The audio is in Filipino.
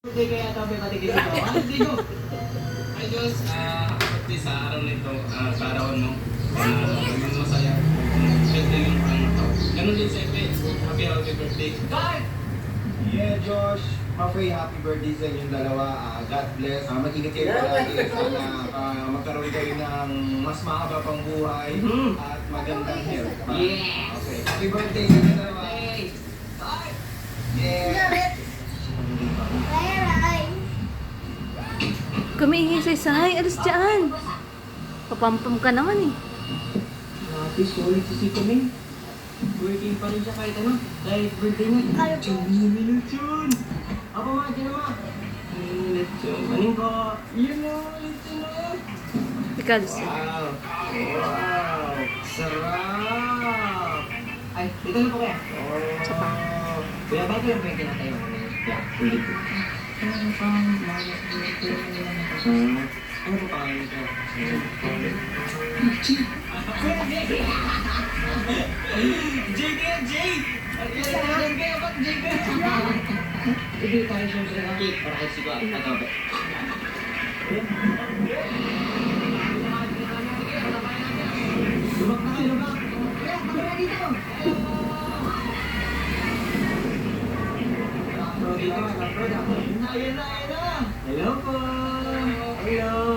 Birthday kaya ito, may patigil ito. Ano dito? Ay Diyos, happy sa araw nito, sa araw no, maging masaya. Birthday yung tao. Ganun din sa Epe, happy birthday. Guard! Yeah, Josh. Mafay, happy birthday sa inyong dalawa. God bless. Mag-ingat kayo palagi. Sana magkaroon kayo ng mas mahaba pang buhay at magandang health. Yes! Okay. Happy birthday sa inyong dalawa. Hey! Guard! Yeah! Kumihingi sa isahay. Alas dyan. Papampam ka naman eh. Happy, solid si Kami. Working pa rin siya kahit ano. Dahil birthday niya. Lechon! Apa ma, dyan ma. Lechon. Kanin ko. Yun o, lechon o. Pickles. Wow! Wow! Sarap! Ay, dito na po kaya. Isa pa. Kuya, bago yung pwede na tayo. Yeah, ulit po. Ano pang ano po pangalan nito? JK! Hindi tayo siyempre ng cake para kay Sigo at Adobe. Lubak na kayo, lubak! Kaya, kamera dito! Ayan na! Hello po! Hello!